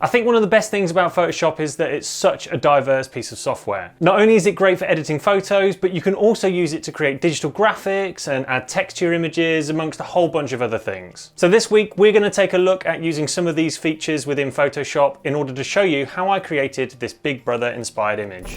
I think one of the best things about Photoshop is that it's such a diverse piece of software. Not only is it great for editing photos, but you can also use it to create digital graphics and add texture images amongst a whole bunch of other things. So this week we're going to take a look at using some of these features within Photoshop in order to show you how I created this Big Brother inspired image.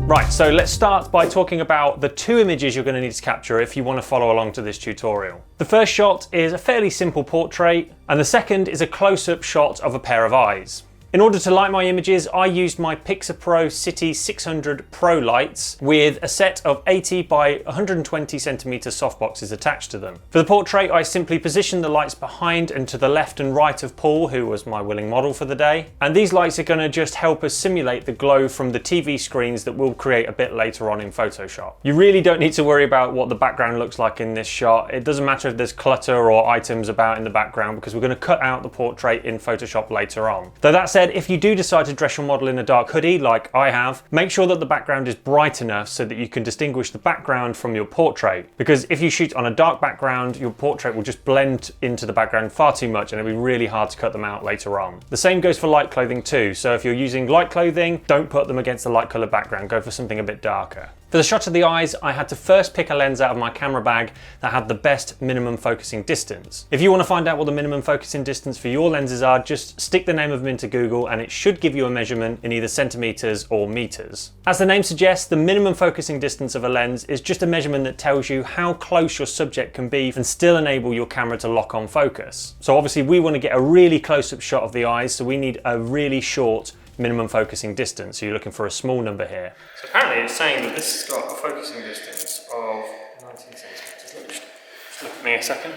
Right, so let's start by talking about the two images you're going to need to capture if you want to follow along to this tutorial. The first shot is a fairly simple portrait, and the second is a close-up shot of a pair of eyes. In order to light my images, I used my Pixapro City 600 Pro lights with a set of 80 by 120 centimeter softboxes attached to them. For the portrait, I simply positioned the lights behind and to the left and right of Paul, who was my willing model for the day. And these lights are going to just help us simulate the glow from the TV screens that we'll create a bit later on in Photoshop. You really don't need to worry about what the background looks like in this shot. It doesn't matter if there's clutter or items about in the background because we're going to cut out the portrait in Photoshop later on. Though that said, if you do decide to dress your model in a dark hoodie, like I have, make sure that the background is bright enough so that you can distinguish the background from your portrait. Because if you shoot on a dark background, your portrait will just blend into the background far too much and it'll be really hard to cut them out later on. The same goes for light clothing too. So if you're using light clothing, don't put them against a light colored background, go for something a bit darker. For the shot of the eyes, I had to first pick a lens out of my camera bag that had the best minimum focusing distance. If you want to find out what the minimum focusing distance for your lenses are, just stick the name of them into Google and it should give you a measurement in either centimeters or meters. As the name suggests, the minimum focusing distance of a lens is just a measurement that tells you how close your subject can be and still enable your camera to lock on focus. So obviously we want to get a really close-up shot of the eyes, so we need a really short minimum focusing distance, so you're looking for a small number here. So apparently it's saying that this has got a focusing distance of 19 centimeters. Just look at me a second.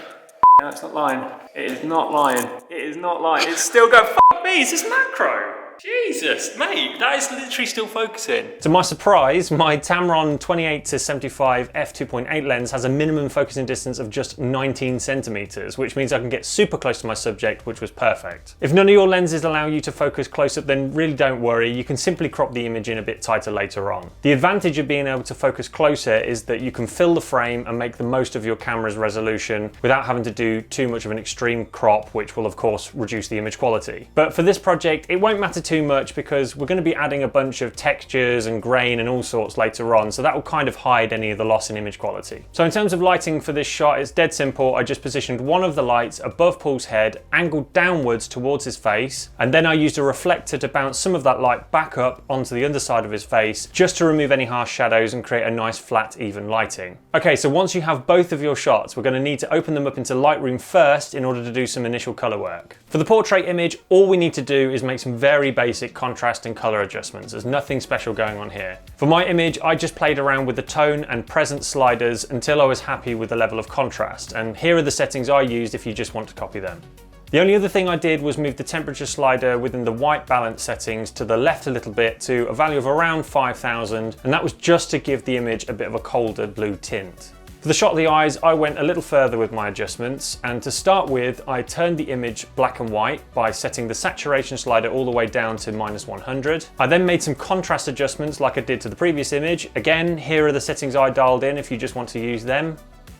No, it's not lying. It is not lying. It is not lying. It's still going, fuck me, is this macro? Jesus, mate, that is literally still focusing. To my surprise, my Tamron 28-75 f2.8 lens has a minimum focusing distance of just 19 centimeters, which means I can get super close to my subject, which was perfect. If none of your lenses allow you to focus close up, then really don't worry. You can simply crop the image in a bit tighter later on. The advantage of being able to focus closer is that you can fill the frame and make the most of your camera's resolution without having to do too much of an extreme crop, which will of course reduce the image quality. But for this project, it won't matter too much because we're going to be adding a bunch of textures and grain and all sorts later on, so that will kind of hide any of the loss in image quality. So in terms of lighting for this shot, it's dead simple. I just positioned one of the lights above Paul's head, angled downwards towards his face, and then I used a reflector to bounce some of that light back up onto the underside of his face, just to remove any harsh shadows and create a nice flat, even lighting. Okay, so once you have both of your shots, we're going to need to open them up into Lightroom first in order to do some initial color work. For the portrait image, all we need to do is make some very basic contrast and color adjustments. There's nothing special going on here. For my image, I just played around with the tone and presence sliders until I was happy with the level of contrast, and here are the settings I used if you just want to copy them. The only other thing I did was move the temperature slider within the white balance settings to the left a little bit to a value of around 5000, and that was just to give the image a bit of a colder blue tint. For the shot of the eyes, I went a little further with my adjustments, and to start with, I turned the image black and white by setting the saturation slider all the way down to -100. I then made some contrast adjustments like I did to the previous image. Again, here are the settings I dialed in if you just want to use them.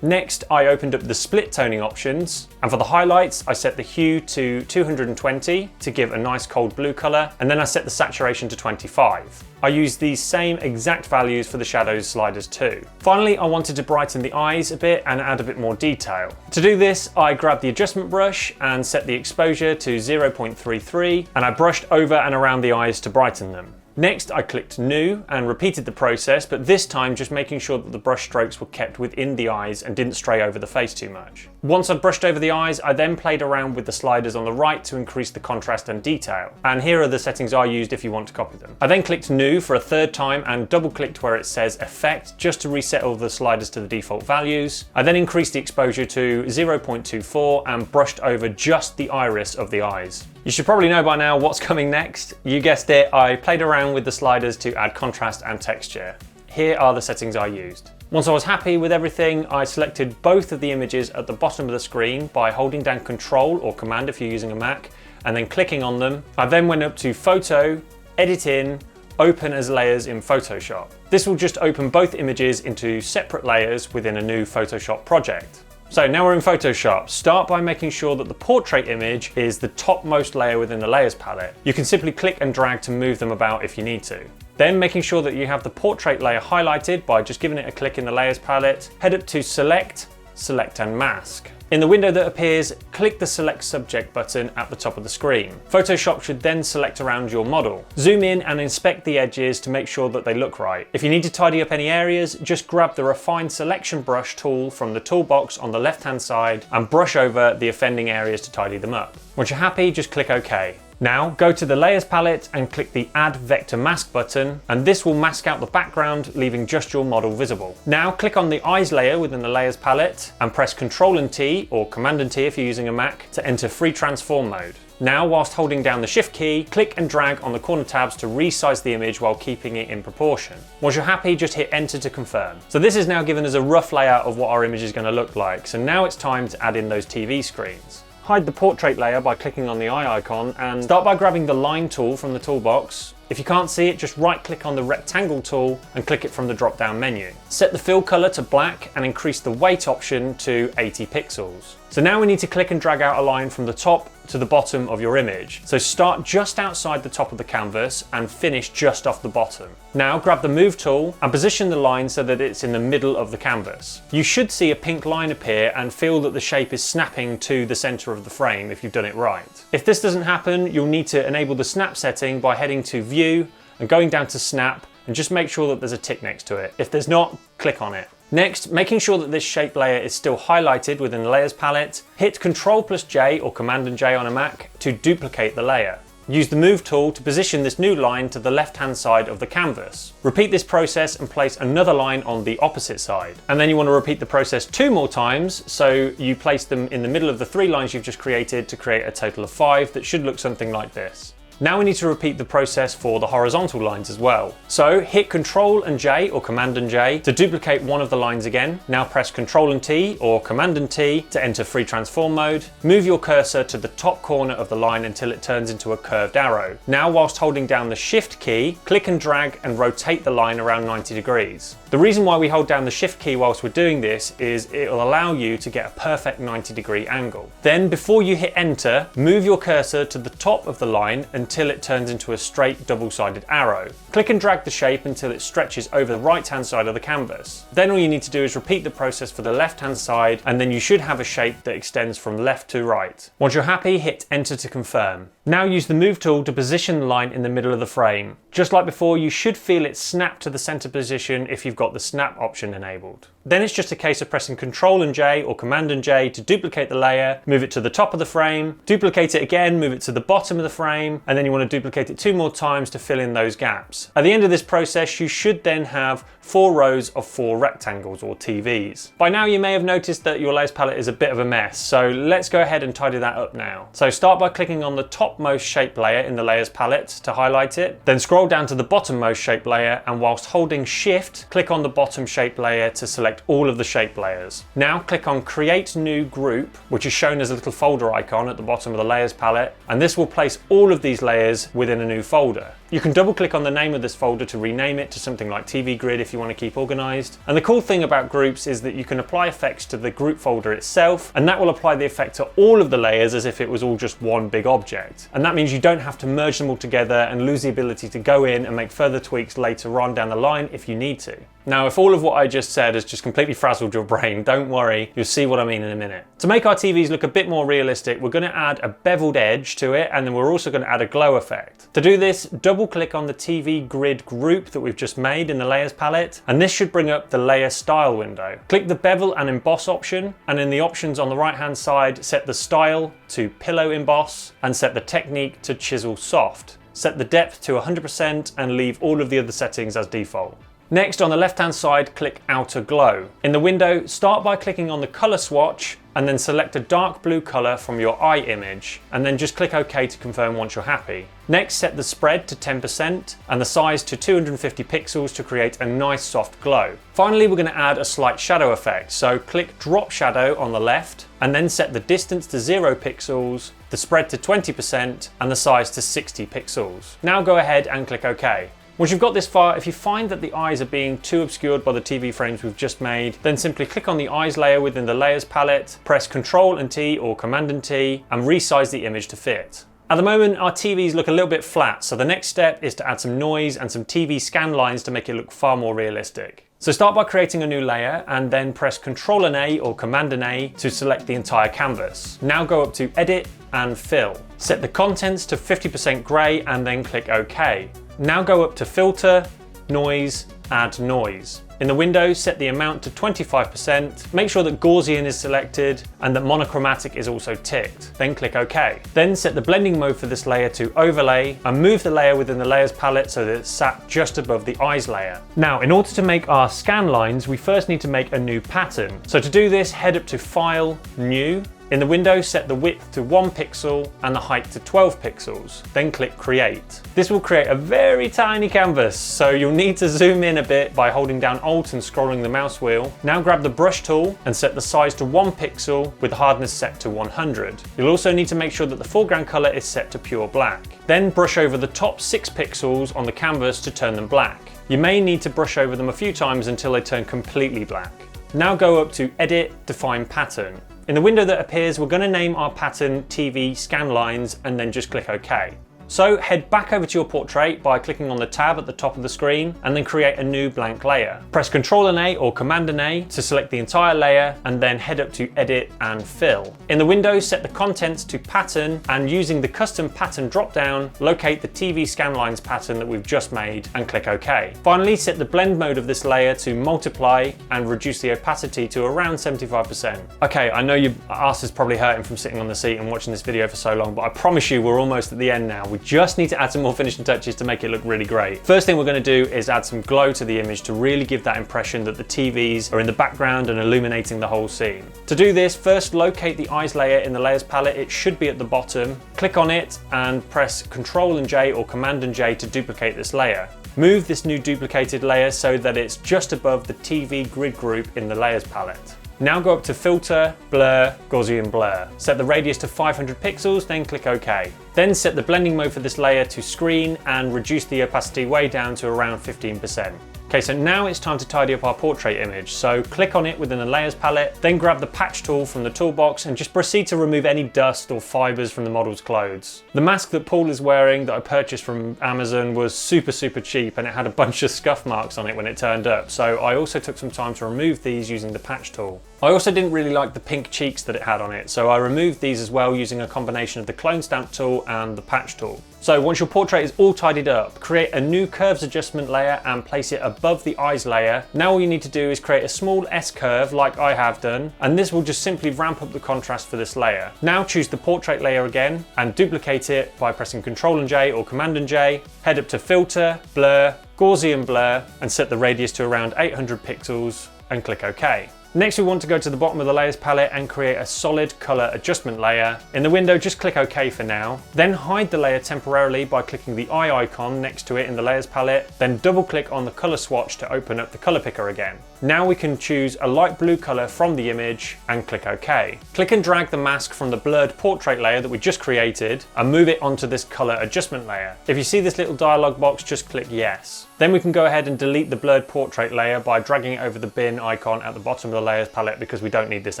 Next, I opened up the split toning options, and for the highlights, I set the hue to 220 to give a nice cold blue color, and then I set the saturation to 25. I used these same exact values for the shadows sliders too. Finally, I wanted to brighten the eyes a bit and add a bit more detail. To do this, I grabbed the adjustment brush and set the exposure to 0.33, and I brushed over and around the eyes to brighten them. Next, I clicked New and repeated the process, but this time just making sure that the brush strokes were kept within the eyes and didn't stray over the face too much. Once I'd brushed over the eyes, I then played around with the sliders on the right to increase the contrast and detail. And here are the settings I used if you want to copy them. I then clicked New for a third time and double-clicked where it says Effect just to reset all the sliders to the default values. I then increased the exposure to 0.24 and brushed over just the iris of the eyes. You should probably know by now what's coming next. You guessed it, I played around with the sliders to add contrast and texture. Here are the settings I used. Once I was happy with everything, I selected both of the images at the bottom of the screen by holding down Control or Command if you're using a Mac, and then clicking on them. I then went up to Photo, Edit In, Open as layers in Photoshop. This will just open both images into separate layers within a new Photoshop project. So now we're in Photoshop. Start by making sure that the portrait image is the topmost layer within the layers palette. You can simply click and drag to move them about if you need to. Then making sure that you have the portrait layer highlighted by just giving it a click in the layers palette, head up to Select, Select and Mask. In the window that appears, click the Select Subject button at the top of the screen. Photoshop should then select around your model. Zoom in and inspect the edges to make sure that they look right. If you need to tidy up any areas, just grab the Refine Selection Brush tool from the toolbox on the left-hand side and brush over the offending areas to tidy them up. Once you're happy, just click OK. Now go to the Layers palette and click the Add Vector Mask button, and this will mask out the background, leaving just your model visible. Now click on the Eyes layer within the Layers palette and press Ctrl and T or Command and T if you're using a Mac to enter Free Transform mode. Now, whilst holding down the Shift key, click and drag on the corner tabs to resize the image while keeping it in proportion. Once you're happy, just hit Enter to confirm. So this is now given us a rough layout of what our image is going to look like. So now it's time to add in those TV screens. Hide the portrait layer by clicking on the eye icon and start by grabbing the line tool from the toolbox. If you can't see it, just right click on the rectangle tool and click it from the drop down menu. Set the fill color to black and increase the weight option to 80 pixels. So now we need to click and drag out a line from the top to the bottom of your image. So start just outside the top of the canvas and finish just off the bottom. Now grab the move tool and position the line so that it's in the middle of the canvas. You should see a pink line appear and feel that the shape is snapping to the center of the frame if you've done it right. If this doesn't happen, you'll need to enable the snap setting by heading to View and going down to Snap, and just make sure that there's a tick next to it. If there's not, click on it. Next, making sure that this shape layer is still highlighted within the Layers palette, hit Ctrl+J or Command and J on a Mac to duplicate the layer. Use the Move tool to position this new line to the left-hand side of the canvas. Repeat this process and place another line on the opposite side. And then you want to repeat the process 2 more times, so you place them in the middle of the 3 lines you've just created to create a total of 5 that should look something like this. Now we need to repeat the process for the horizontal lines as well. So hit Ctrl and J or Command and J to duplicate one of the lines again. Now press Ctrl and T or Command and T to enter Free Transform mode. Move your cursor to the top corner of the line until it turns into a curved arrow. Now, whilst holding down the Shift key, click and drag and rotate the line around 90 degrees. The reason why we hold down the Shift key whilst we're doing this is it will allow you to get a perfect 90-degree angle. Then, before you hit Enter, move your cursor to the top of the line until it turns into a straight double-sided arrow. Click and drag the shape until it stretches over the right-hand side of the canvas. Then all you need to do is repeat the process for the left-hand side, and then you should have a shape that extends from left to right. Once you're happy, hit Enter to confirm. Now use the Move tool to position the line in the middle of the frame. Just like before, you should feel it snap to the center position if you've got the snap option enabled. Then it's just a case of pressing Ctrl and J or Command and J to duplicate the layer, move it to the top of the frame, duplicate it again, move it to the bottom of the frame, and then you want to duplicate it 2 more times to fill in those gaps. At the end of this process, you should then have 4 rows of 4 rectangles or TVs. By now you may have noticed that your layers palette is a bit of a mess, so let's go ahead and tidy that up now. So start by clicking on the topmost shape layer in the layers palette to highlight it, then scroll down to the bottommost shape layer, and whilst holding Shift, click on the bottom shape layer to select all of the shape layers. Now click on Create New Group, which is shown as a little folder icon at the bottom of the layers palette, and this will place all of these layers within a new folder. You can double click on the name of this folder to rename it to something like TV Grid if you want to keep organized. And the cool thing about groups is that you can apply effects to the group folder itself, and that will apply the effect to all of the layers as if it was all just one big object. And that means you don't have to merge them all together and lose the ability to go in and make further tweaks later on down the line if you need to. Now, if all of what I just said has just completely frazzled your brain, don't worry, you'll see what I mean in a minute. To make our TVs look a bit more realistic, we're going to add a beveled edge to it, and then we're also going to add a glow effect. To do this, double click on the TV Grid group that we've just made in the Layers palette, and this should bring up the Layer Style window. Click the Bevel and Emboss option, and in the options on the right hand side, set the Style to Pillow Emboss, and set the Technique to Chisel Soft. Set the depth to 100% and leave all of the other settings as default. Next, on the left-hand side, click Outer Glow. In the window, start by clicking on the color swatch and then select a dark blue color from your eye image, and then just click OK to confirm once you're happy. Next, set the spread to 10% and the size to 250 pixels to create a nice soft glow. Finally, we're going to add a slight shadow effect, so click Drop Shadow on the left and then set the distance to 0 pixels, the spread to 20% and the size to 60 pixels. Now go ahead and click OK. Once you've got this far, if you find that the eyes are being too obscured by the TV frames we've just made, then simply click on the eyes layer within the layers palette, press Ctrl and T or Command and T, and resize the image to fit. At the moment, our TVs look a little bit flat, so the next step is to add some noise and some TV scan lines to make it look far more realistic. So start by creating a new layer and then press Ctrl and A or Command and A to select the entire canvas. Now go up to Edit and Fill. Set the contents to 50% grey and then click OK. Now go up to Filter, Noise, Add Noise. In the window, set the amount to 25%, make sure that Gaussian is selected and that monochromatic is also ticked, then click OK. Then set the blending mode for this layer to Overlay and move the layer within the layers palette so that it's sat just above the eyes layer. Now, in order to make our scan lines, we first need to make a new pattern. So to do this, head up to File, New. In the window, set the width to 1 pixel and the height to 12 pixels, then click Create. This will create a very tiny canvas, so you'll need to zoom in a bit by holding down Alt and scrolling the mouse wheel. Now grab the brush tool and set the size to 1 pixel with hardness set to 100. You'll also need to make sure that the foreground color is set to pure black. Then brush over the top 6 pixels on the canvas to turn them black. You may need to brush over them a few times until they turn completely black. Now go up to Edit, Define Pattern. In the window that appears, we're going to name our pattern TV Scan Lines and then just click OK. So head back over to your portrait by clicking on the tab at the top of the screen and then create a new blank layer. Press Ctrl and A or Command and A to select the entire layer and then head up to Edit and Fill. In the window, set the contents to Pattern and using the Custom Pattern drop-down, locate the TV Scan Lines pattern that we've just made and click OK. Finally, set the blend mode of this layer to Multiply and reduce the opacity to around 75%. Okay, I know your ass is probably hurting from sitting on the seat and watching this video for so long, but I promise you we're almost at the end now. We just need to add some more finishing touches to make it look really great. First thing we're going to do is add some glow to the image to really give that impression that the TVs are in the background and illuminating the whole scene. To do this, first locate the eyes layer in the layers palette. It should be at the bottom. Click on it and press Ctrl and J or Command and J to duplicate this layer. Move this new duplicated layer so that it's just above the TV grid group in the layers palette. Now go up to Filter, Blur, Gaussian Blur. Set the radius to 500 pixels, then click OK. Then set the blending mode for this layer to Screen and reduce the opacity way down to around 15%. Okay, so now it's time to tidy up our portrait image. So click on it within the layers palette, then grab the patch tool from the toolbox and just proceed to remove any dust or fibers from the model's clothes. The mask that Paul is wearing that I purchased from Amazon was super cheap and it had a bunch of scuff marks on it when it turned up. So I also took some time to remove these using the patch tool. I also didn't really like the pink cheeks that it had on it, so I removed these as well using a combination of the clone stamp tool and the patch tool. So once your portrait is all tidied up, create a new curves adjustment layer and place it above the eyes layer. Now all you need to do is create a small S curve like I have done, and this will just simply ramp up the contrast for this layer. Now choose the portrait layer again and duplicate it by pressing Ctrl and J or Command and J. Head up to Filter, Blur, Gaussian Blur and set the radius to around 800 pixels and click OK. Next, we want to go to the bottom of the layers palette and create a solid color adjustment layer. In the window, just click OK for now. Then hide the layer temporarily by clicking the eye icon next to it in the layers palette. Then double click on the color swatch to open up the color picker again. Now we can choose a light blue color from the image and click OK. Click and drag the mask from the blurred portrait layer that we just created and move it onto this color adjustment layer. If you see this little dialog box, just click yes. Then we can go ahead and delete the blurred portrait layer by dragging it over the bin icon at the bottom of the layers palette because we don't need this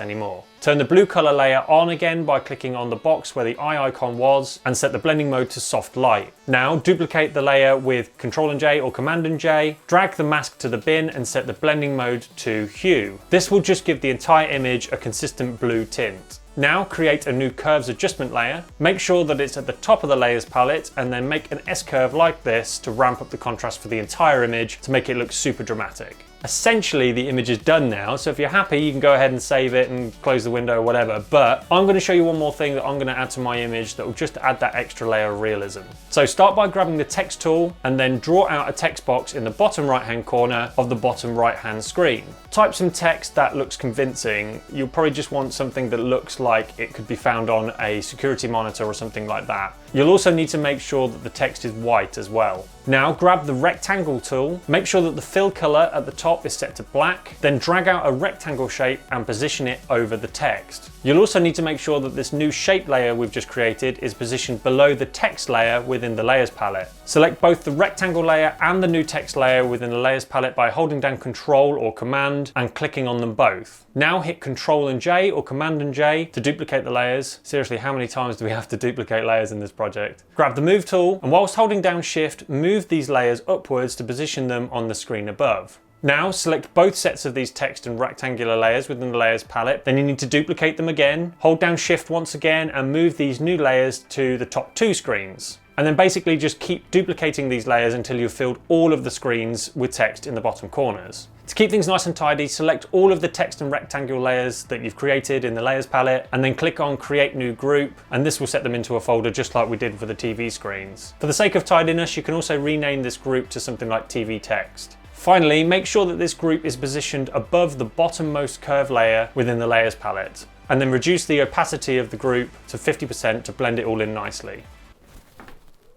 anymore. Turn the blue color layer on again by clicking on the box where the eye icon was and set the blending mode to soft light. Now duplicate the layer with Ctrl and J or Command and J, drag the mask to the bin and set the blending mode to hue. This will just give the entire image a consistent blue tint. Now create a new curves adjustment layer. Make sure that it's at the top of the layers palette and then make an S curve like this to ramp up the contrast for the entire image to make it look super dramatic. Essentially, the image is done now, so if you're happy, you can go ahead and save it and close the window or whatever, but I'm going to show you one more thing that I'm going to add to my image that will just add that extra layer of realism. So start by grabbing the text tool and then draw out a text box in the bottom right-hand corner of the bottom right-hand screen. Type some text that looks convincing. You'll probably just want something that looks like it could be found on a security monitor or something like that. You'll also need to make sure that the text is white as well. Now grab the rectangle tool, make sure that the fill color at the top is set to black, then drag out a rectangle shape and position it over the text. You'll also need to make sure that this new shape layer we've just created is positioned below the text layer within the layers palette. Select both the rectangle layer and the new text layer within the layers palette by holding down Ctrl or Command and clicking on them both. Now hit Ctrl and J or Command and J to duplicate the layers. Seriously, how many times do we have to duplicate layers in this project? Grab the Move tool and whilst holding down Shift, move these layers upwards to position them on the screen above. Now select both sets of these text and rectangular layers within the layers palette, then you need to duplicate them again, hold down Shift once again and move these new layers to the top two screens. And then basically just keep duplicating these layers until you've filled all of the screens with text in the bottom corners. To keep things nice and tidy, select all of the text and rectangular layers that you've created in the layers palette and then click on Create New Group, and this will set them into a folder just like we did for the TV screens. For the sake of tidiness, you can also rename this group to something like TV Text. Finally, make sure that this group is positioned above the bottommost curve layer within the layers palette, and then reduce the opacity of the group to 50% to blend it all in nicely.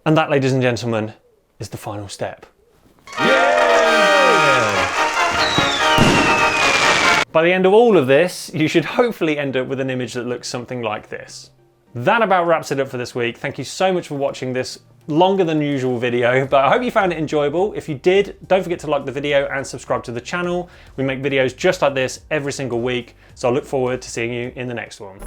And that, ladies and gentlemen, is the final step. By the end of all of this, you should hopefully end up with an image that looks something like this. That about wraps it up for this week. Thank you so much for watching this longer than usual video, but I hope you found it enjoyable. If you did, don't forget to like the video and subscribe to the channel. We make videos just like this every single week, so I look forward to seeing you in the next one.